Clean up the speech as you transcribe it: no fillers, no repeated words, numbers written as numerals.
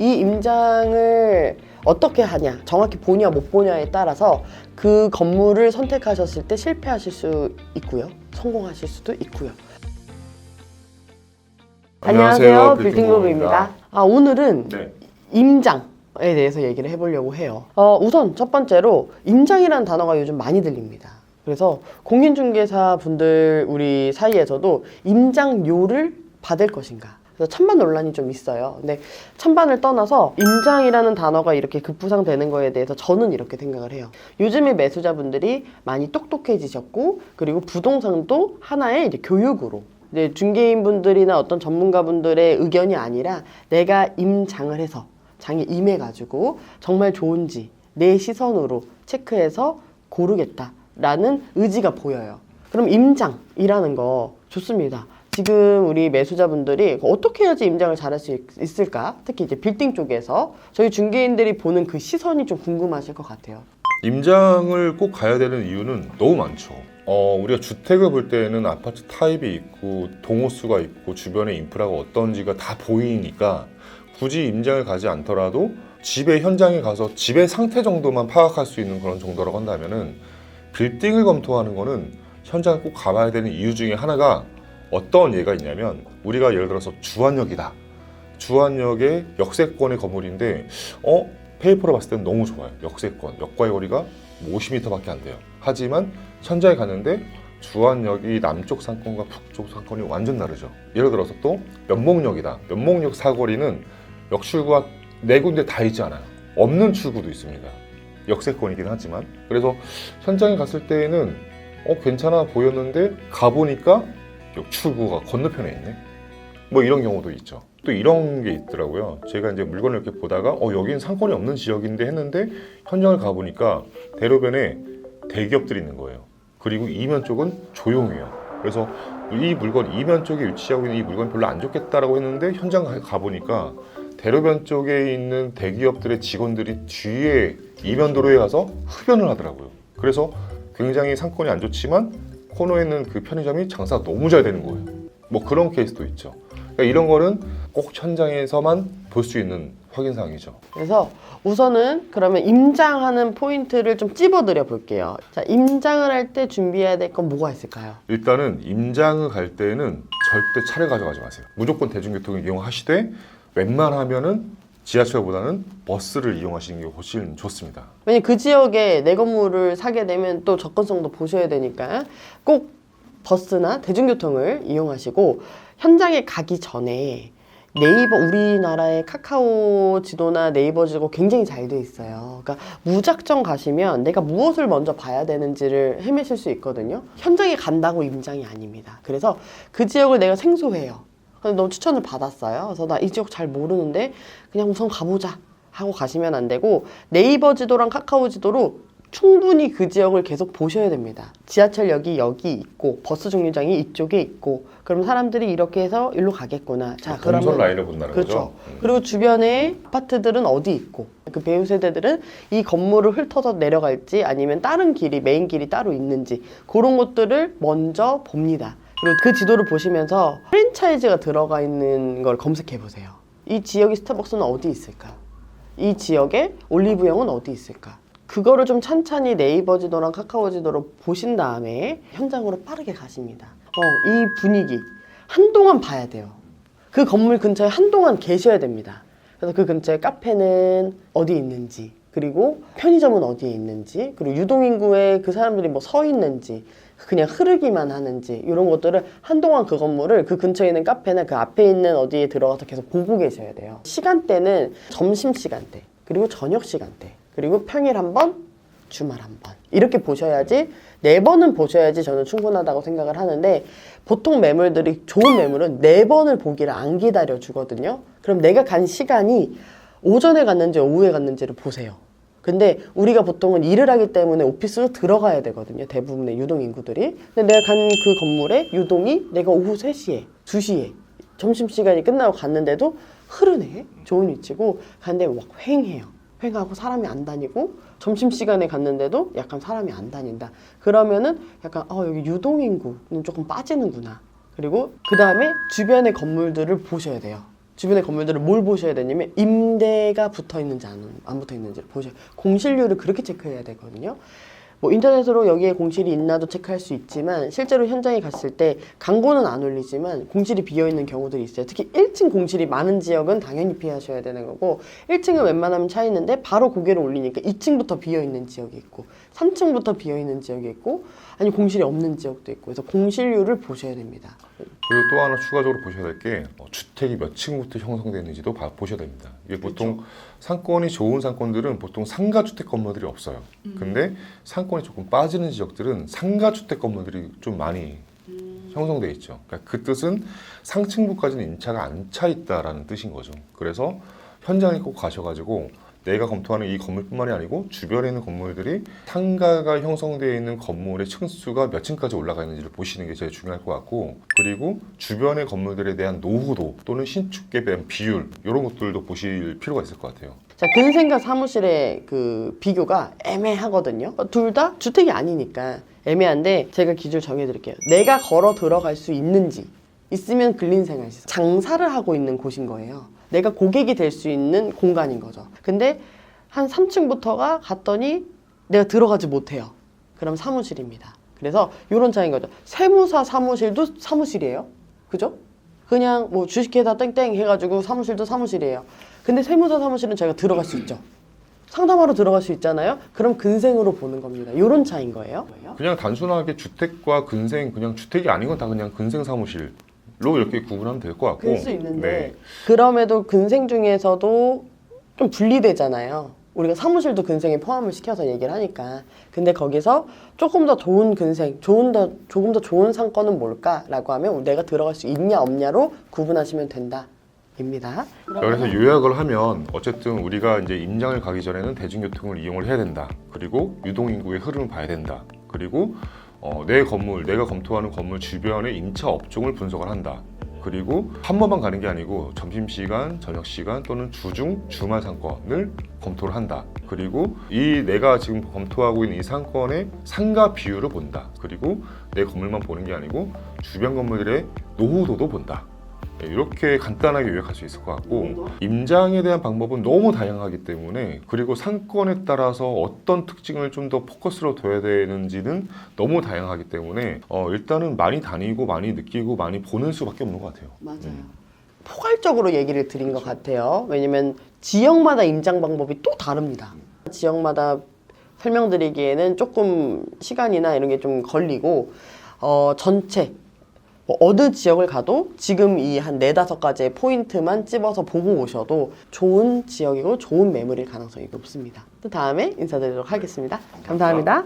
이 임장을 어떻게 하냐, 정확히 보냐 못 보냐에 따라서 그 건물을 선택하셨을 때 실패하실 수 있고요, 성공하실 수도 있고요. 안녕하세요, 빌딩로그입니다. 오늘은 네. 임장에 대해서 얘기를 해보려고 해요. 우선 첫 번째로 임장이라는 단어가 요즘 많이 들립니다. 그래서 공인중개사 분들 우리 사이에서도 임장료를 받을 것인가, 그래서 찬반 논란이 좀 있어요. 근데 찬반을 떠나서 임장이라는 단어가 이렇게 급부상되는 거에 대해서 저는 이렇게 생각을 해요. 요즘에 매수자분들이 많이 똑똑해지셨고, 그리고 부동산도 하나의 이제 교육으로, 이제 중개인분들이나 어떤 전문가분들의 의견이 아니라 내가 임장을 해서 장에 임해가지고 정말 좋은지 내 시선으로 체크해서 고르겠다라는 의지가 보여요. 그럼 임장이라는 거 좋습니다. 지금 우리 매수자분들이 어떻게 해야지 임장을 잘할 수 있을까? 특히 이제 빌딩 쪽에서 저희 중개인들이 보는 그 시선이 좀 궁금하실 것 같아요. 임장을 꼭 가야 되는 이유는 너무 많죠. 우리가 주택을 볼 때는 아파트 타입이 있고 동호수가 있고 주변의 인프라가 어떤지가 다 보이니까 굳이 임장을 가지 않더라도 집의 현장에 가서 집의 상태 정도만 파악할 수 있는 그런 정도라고 한다면은, 빌딩을 검토하는 거는 현장을 꼭 가봐야 되는 이유 중에 하나가 어떤 예가 있냐면, 우리가 예를 들어서 주안역이다. 주안역의 역세권의 건물인데 페이퍼로 봤을 때는 너무 좋아요. 역세권, 역과의 거리가 50m밖에 안 돼요. 하지만 현장에 갔는데 주안역이 남쪽 상권과 북쪽 상권이 완전 다르죠. 예를 들어서 또 면목역이다. 면목역 사거리는 역출구가 4군데 다 있지 않아요. 없는 출구도 있습니다. 역세권이긴 하지만. 그래서 현장에 갔을 때에는 괜찮아 보였는데 가보니까 역출구가 건너편에 있네. 뭐 이런 경우도 있죠. 또 이런 게 있더라고요. 제가 이제 물건을 이렇게 보다가 여기는 상권이 없는 지역인데 했는데 현장을 가보니까 대로변에 대기업들이 있는 거예요. 그리고 이면 쪽은 조용해요. 그래서 이 물건, 이면 쪽에 위치하고 있는 이 물건이 별로 안 좋겠다라고 했는데 현장 가보니까 대로변 쪽에 있는 대기업들의 직원들이 뒤에 이면 도로에 가서 흡연을 하더라고요. 그래서 굉장히 상권이 안 좋지만 코너에 있는 그 편의점이 장사가 너무 잘 되는 거예요. 뭐 그런 케이스도 있죠. 그러니까 이런 거는 꼭 현장에서만 볼 수 있는 확인사항이죠. 그래서 우선은 그러면 임장하는 포인트를 좀 찝어드려 볼게요. 자, 임장을 할 때 준비해야 될 건 뭐가 있을까요? 일단은 임장을 갈 때는 절대 차를 가져가지 마세요. 무조건 대중교통을 이용하시되 웬만하면은 지하철보다는 버스를 이용하시는 게 훨씬 좋습니다. 왜냐면 그 지역에 내 건물을 사게 되면 또 접근성도 보셔야 되니까 꼭 버스나 대중교통을 이용하시고, 현장에 가기 전에 네이버, 우리나라의 카카오 지도나 네이버 지도 굉장히 잘 돼 있어요. 그러니까 무작정 가시면 내가 무엇을 먼저 봐야 되는지를 헤매실 수 있거든요. 현장에 간다고 임장이 아닙니다. 그래서 그 지역을 내가 생소해요. 근데 너무 추천을 받았어요. 그래서 나 이 지역 잘 모르는데 그냥 우선 가보자 하고 가시면 안 되고, 네이버 지도랑 카카오 지도로 충분히 그 지역을 계속 보셔야 됩니다. 지하철역이 여기 있고 버스 정류장이 이쪽에 있고, 그럼 사람들이 이렇게 해서 일로 가겠구나. 자, 동선 라인을 본다는 그렇죠. 거죠. 그리고 주변에 아파트들은 어디 있고, 그 배우 세대들은 이 건물을 훑어서 내려갈지 아니면 다른 길이, 메인 길이 따로 있는지, 그런 것들을 먼저 봅니다. 그리고 그 지도를 보시면서 프랜차이즈가 들어가 있는 걸 검색해 보세요. 이 지역의 스타벅스는 어디 있을까? 이 지역에 올리브영은 어디 있을까? 그거를 좀 찬찬히 네이버 지도랑 카카오 지도로 보신 다음에 현장으로 빠르게 가십니다. 이 분위기 한동안 봐야 돼요. 그 건물 근처에 한동안 계셔야 됩니다. 그래서 그 근처에 카페는 어디 있는지, 그리고 편의점은 어디에 있는지, 그리고 유동인구에 그 사람들이 뭐 서 있는지, 그냥 흐르기만 하는지, 이런 것들을 한동안 그 건물을 그 근처에 있는 카페나 그 앞에 있는 어디에 들어가서 계속 보고 계셔야 돼요. 시간대는 점심시간대, 그리고 저녁시간대, 그리고 평일 한 번, 주말 한 번, 이렇게 보셔야지, 4번은 보셔야지 저는 충분하다고 생각을 하는데, 보통 매물들이, 좋은 매물은 4번을 보기를 안 기다려 주거든요. 그럼 내가 간 시간이 오전에 갔는지 오후에 갔는지를 보세요. 근데 우리가 보통은 일을 하기 때문에 오피스로 들어가야 되거든요, 대부분의 유동인구들이. 근데 내가 간 그 건물에 유동이 내가 오후 3시에, 2시에 점심시간이 끝나고 갔는데도 흐르네, 좋은 위치고, 갔는데 막 휑해요. 휑하고 사람이 안 다니고, 점심시간에 갔는데도 약간 사람이 안 다닌다. 그러면은 약간 여기 유동인구는 조금 빠지는구나. 그리고 그 다음에 주변의 건물들을 보셔야 돼요. 주변의 건물들을 뭘 보셔야 되냐면 임대가 붙어 있는지 안 붙어 있는지를 보셔야 공실률을 그렇게 체크해야 되거든요. 뭐 인터넷으로 여기에 공실이 있나도 체크할 수 있지만 실제로 현장에 갔을 때 광고는 안 올리지만 공실이 비어있는 경우들이 있어요. 특히 1층 공실이 많은 지역은 당연히 피하셔야 되는 거고 1층은 웬만하면 차 있는데 바로 고개를 올리니까 2층부터 비어있는 지역이 있고 3층부터 비어있는 지역이 있고 아니 공실이 없는 지역도 있고 그래서 공실률을 보셔야 됩니다. 그리고 또 하나 추가적으로 보셔야 될 게 주택이 몇 층부터 형성되는지도 보셔야 됩니다. 이게 보통 그렇죠. 상권이 좋은 상권들은 보통 상가주택 건물들이 없어요. 근데 상권이 조금 빠지는 지역들은 상가주택 건물들이 좀 많이 형성돼 있죠. 그러니까 그 뜻은 상층부까지는 임차가 안 차 있다라는 뜻인 거죠. 그래서 현장에 꼭 가셔가지고 내가 검토하는 이 건물뿐만이 아니고 주변에 있는 건물들이 상가가 형성되어 있는 건물의 층수가 몇 층까지 올라가 있는지를 보시는 게 제일 중요할 것 같고 그리고 주변의 건물들에 대한 노후도 또는 신축에 대한 비율 이런 것들도 보실 필요가 있을 것 같아요. 자, 근생과 사무실의 그 비교가 애매하거든요. 둘 다 주택이 아니니까 애매한데 제가 기준 정해드릴게요. 내가 걸어 들어갈 수 있는지 있으면 근린생활시설 장사를 하고 있는 곳인 거예요. 내가 고객이 될 수 있는 공간인 거죠. 근데 한 3층부터가 갔더니 내가 들어가지 못해요. 그럼 사무실입니다. 그래서 이런 차이인 거죠. 세무사 사무실도 사무실이에요. 그죠? 그냥 뭐 주식회사 땡땡 해가지고 사무실도 사무실이에요. 근데 세무사 사무실은 제가 들어갈 수 있죠. 상담하러 들어갈 수 있잖아요. 그럼 근생으로 보는 겁니다. 이런 차이인 거예요. 그냥 단순하게 주택과 근생 그냥 주택이 아닌 건 다 그냥 근생 사무실로 이렇게 구분하면 될 것 같고 그럴 수 있는데 네. 그럼에도 근생 중에서도 좀 분리되잖아요. 우리가 사무실도 근생에 포함을 시켜서 얘기를 하니까. 근데 거기서 조금 더 좋은 근생, 조금 더 좋은 상권은 뭘까라고 하면 내가 들어갈 수 있냐 없냐로 구분하시면 된다. 입니다. 그래서 요약을 하면 어쨌든 우리가 이제 임장을 가기 전에는 대중교통을 이용을 해야 된다. 그리고 유동인구의 흐름을 봐야 된다. 그리고 내 건물, 내가 검토하는 건물 주변의 임차 업종을 분석을 한다. 그리고 한 번만 가는 게 아니고 점심시간, 저녁시간 또는 주중, 주말 상권을 검토를 한다. 그리고 이 내가 지금 검토하고 있는 이 상권의 상가 비율을 본다. 그리고 내 건물만 보는 게 아니고 주변 건물들의 노후도도 본다. 이렇게 간단하게 요약할 수 있을 것 같고 임장에 대한 방법은 너무 다양하기 때문에 그리고 상권에 따라서 어떤 특징을 좀 더 포커스로 둬야 되는지는 너무 다양하기 때문에 일단은 많이 다니고 많이 느끼고 많이 보는 수밖에 없는 것 같아요. 맞아요. 포괄적으로 얘기를 드린 것 같아요. 왜냐면 지역마다 임장 방법이 또 다릅니다. 지역마다 설명드리기에는 조금 시간이나 이런 게 좀 걸리고 전체 어느 지역을 가도 지금 이 한 4-5가지의 포인트만 찝어서 보고 오셔도 좋은 지역이고 좋은 매물일 가능성이 높습니다. 또 다음에 인사드리도록 하겠습니다. 감사합니다.